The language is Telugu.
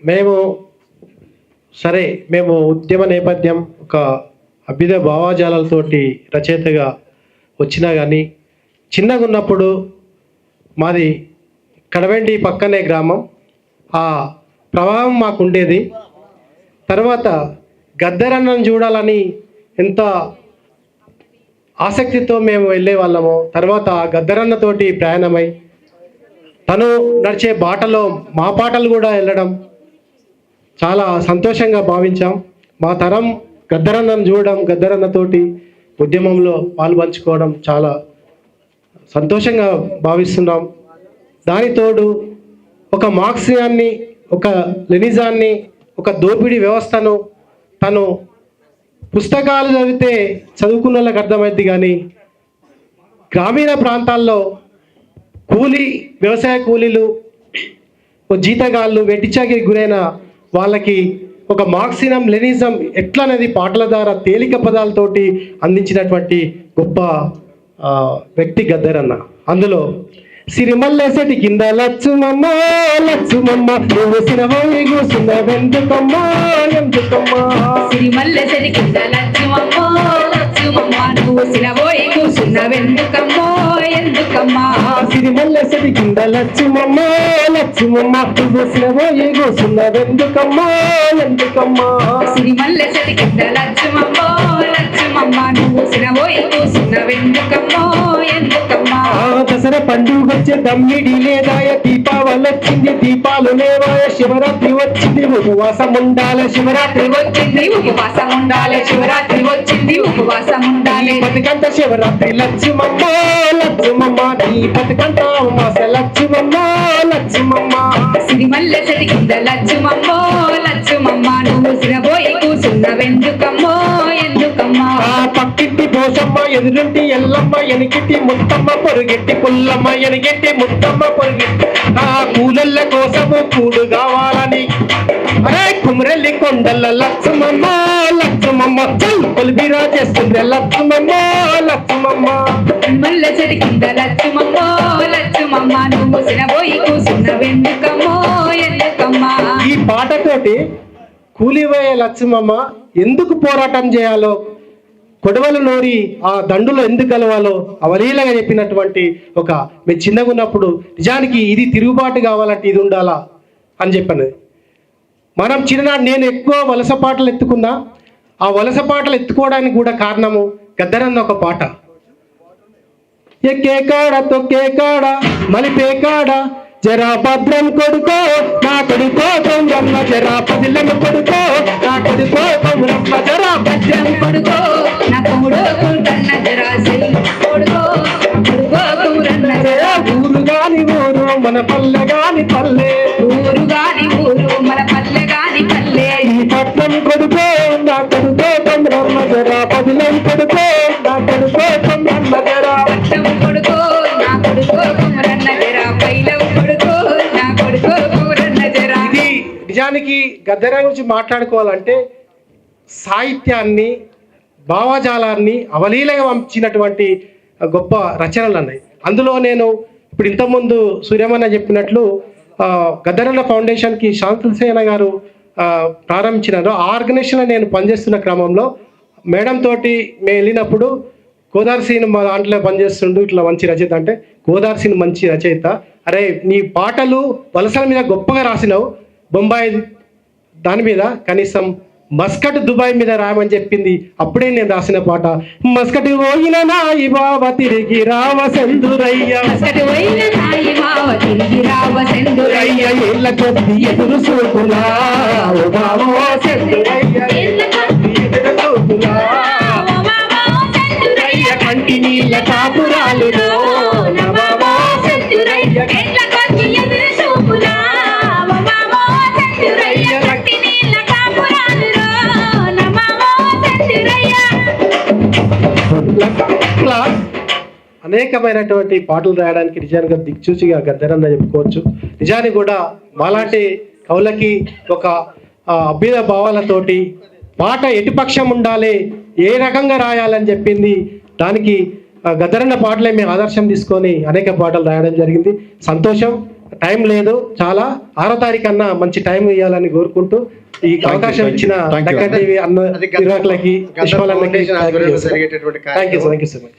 మేము సరే మేము ఉద్యమ నేపథ్యం ఒక అభ్యుదయ భావాజాలతోటి రచయితగా వచ్చినా కానీ చిన్నగా ఉన్నప్పుడు మాది కడవెండి పక్కనే గ్రామం, ఆ ప్రవాహం మాకు ఉండేది. తర్వాత గద్దరన్నను చూడాలని ఎంత ఆసక్తితో మేము వెళ్ళే వాళ్ళము. తర్వాత గద్దరన్నతోటి ప్రయాణమై తను నడిచే బాటలో మా పాటలు కూడా వెళ్ళడం చాలా సంతోషంగా భావించాం. మా తరం గద్దరన్నను చూడడం, గద్దరన్నతోటి ఉద్యమంలో పాల్పంచుకోవడం చాలా సంతోషంగా భావిస్తున్నాం. దానితోడు ఒక మార్క్సియాన్ని, ఒక లెనిజాన్ని, ఒక దోపిడీ వ్యవస్థను తను పుస్తకాలు చదివితే చదువుకున్న వాళ్ళకి అర్థమైంది, కానీ గ్రామీణ ప్రాంతాల్లో వ్యవసాయ కూలీలు, జీతగాళ్ళు, వెట్టిచాకిరి గురైన వాళ్ళకి ఒక మార్క్సిజం లెనిజం ఎట్లా అనేది పాటల ద్వారా తేలిక పదాలతోటి అందించినటువంటి గొప్ప వ్యక్తి గద్దరన్న. అందులో సిరిమల్లెసటి కింద లచ్చుమమ్మ లచ్చుమమ్మ నువ్వు సిరవోయి కూసున్నవెందుకమ్మా ఎందుకమ్మా, సిరిమల్లెసటి కింద లచ్చుమమ్మ లచ్చుమమ్మ నువ్వు సిరవోయి కూసున్నవెందుకమ్మా ఎందుకమ్మా, సిరిమల్లెసటి కింద లచ్చుమమ్మ లచ్చుమమ్మ నువ్వు సిరవోయి కూసున్నవెందుకమ్మా ఎందుకమ్మా, సిరిమల్లెసటి కింద లచ్చుమమ్మ లచ్చుమమ్మ నువ్వు సిరవోయి కూసున్నవెందుకమ్మా ఎందుకమ్మా, దసరా పండుగ వచ్చే దమ్మిడి లేదాయ, దీపావళి వచ్చింది దీపాలు లేవాయ, శివరాత్రి వచ్చింది ఉపవాసం ఉండాలి, శివరాత్రి వచ్చింది ఉపవాసం ఉండాలి, శివరాత్రి వచ్చింది ఉపవాసం ఉండాలి, బతుకంత శివరాత్రి లచ్చుమమ్మ లచ్చుమమ్మ నీ బతుకంత అమాస లచ్చుమమ్మ లచ్చుమమ్మ, సిరిమల్లెసటి కింద లచ్చుమమ్మ లచ్చుమమ్మ నువ్వు సిరబోయి కూసున్నవెందుకమ్మో ఎందుకమ్మా, పక్కింటి పోషమ్మ ఎదురుంటి ఎల్లమ్మ ఎనికిట్టి ముత్తమ్మ పొరుగెట్టి పుల్లమ్మ ఎనిగెట్టి ముత్తమ్మ పొరుగెట్టి ఆ కూలల్ల కోసము కూడు కావాలని అరే కుమరెల్లి కొండల్ల లచ్చుమమ్మ లచ్చుమమ్మ కొలిబిరా చేస్తుంది లచ్చుమమ్మ లచ్చుమమ్మ, మల్లెసటి కింద లచ్చుమమ్మ లచ్చుమమ్మ నువ్వు సిరబోయి కూసున్నవెందుకమ్మో ఎందుకమ్మా, ఈ పాటతోటి కూలిపోయే లచ్చుమమ్మ ఎందుకు పోరాటం చేయాలో, కొడవలు నోరి ఆ దండులో ఎందుకు కలవాలో అవలీలగా చెప్పినటువంటి ఒక మీరు చిన్నగా ఉన్నప్పుడు నిజానికి ఇది తిరుగుబాటు కావాలంటే ఇది ఉండాలా అని చెప్పినది. మనం చిన్ననాడు నేను ఎక్కువ వలస పాటలు ఎత్తుకున్నా, ఆ వలస పాటలు ఎత్తుకోవడానికి కూడా కారణము గద్దరన్న ఒక పాట. ఎక్కే కాడ తొక్కే కాడ మలిపే కాడ జరా భద్రం కొడుకో నా కొడుకో గౌరమ్మ జరా పదిలం కొడుకో నా కొడుకో గౌరమ్మ జరా భద్రం కొడుకో నా కొడుకో కన్న జరా కొడుకో కొడుకో గౌరన్న జరా, ఊరు గాని ఊరు మన పల్లె గాని పల్లె, ఊరు గాని ఊరు మన పల్లె గాని పల్లె, ఈ పట్నం కొడుకో నా కొడుకో గౌరమ్మ జరా పదిలం కొడుకో నా కొడుకో గౌరమ్మ జరా, పట్నం కొడుకో నా కొడుకో గౌరన్న జరా పైలం కొడుకో నా కొడుకో గౌరన్న జరా. ఇది నిజానికి గద్దర గురించి మాట్లాడుకోవాలంటే సాహిత్యాన్ని, భావజాలాన్ని అవలీలగా వంచినటువంటి గొప్ప రచనలు అన్నాయి. అందులో నేను ఇప్పుడు ఇంతకుముందు సూర్యమన్న చెప్పినట్లు గద్దరన్న ఫౌండేషన్కి శాంతులసేన గారు ప్రారంభించినారు. ఆ ఆర్గనైజేషన్లో నేను పనిచేస్తున్న క్రమంలో మేడం తోటి మేము వెళ్ళినప్పుడు గోదావరి సీన్ మా దాంట్లో పనిచేస్తుండు, ఇట్లా మంచి రచయిత అంటే గోదావరి సీన్ మంచి రచయిత, అరే నీ పాటలు వలసల మీద గొప్పగా రాసినావు, బొంబాయి దాని మీద కనీసం మస్కట్ దుబాయ్ మీద రాయమని చెప్పింది. అప్పుడే నేను రాసిన పాట మస్కట్ పోయిన నాయి బావ తిరిగి రావ సెందురయ్య, మస్కట్ పోయిన నాయి బావ తిరిగి రావ సెందురయ్య, ఏళ్ళ కొద్ది ఎదురు చూపులా ఓ బావో సెందురయ్య, ఏళ్ళ కొద్ది ఎదురు చూపులా ఓ బావో సెందురయ్య, కంటి నీళ్ళ కాపురాలులో నా బావో సెందురయ్య, ఏళ్ళ కొద్ది ఎదురు చూపులా ఓ బావో సెందురయ్య, కంటి నీళ్ళ కాపురాలులో నా బావో సెందురయ్య. ఇట్లా అనేకమైనటువంటి పాటలు రాయడానికి నిజానికి దిక్చూచిగా గద్దరన్న చెప్పుకోవచ్చు. నిజానికి కూడా మాలాంటి కవులకి ఒక అభ్యుదయ భావాలతోటి పాట ఎటుపక్షం ఉండాలి, ఏ రకంగా రాయాలని చెప్పింది. దానికి గద్దరన్న పాటలే మేము ఆదర్శం తీసుకొని అనేక పాటలు రాయడం జరిగింది. సంతోషం. టైం లేదు, చాలా 6వ తారీఖు అన్న మంచి టైం ఇవ్వాలని కోరుకుంటూ ఈ అవకాశం ఇచ్చిన Thank you. డక్కన్ టీవీ అన్న నిర్వాహకులకి గద్దర్ విశ్వాలన్నకి ఫౌండేషన్ ఆధ్వర్యంలో జరిగేటటువంటి థ్యాంక్ యూ సో మచ్.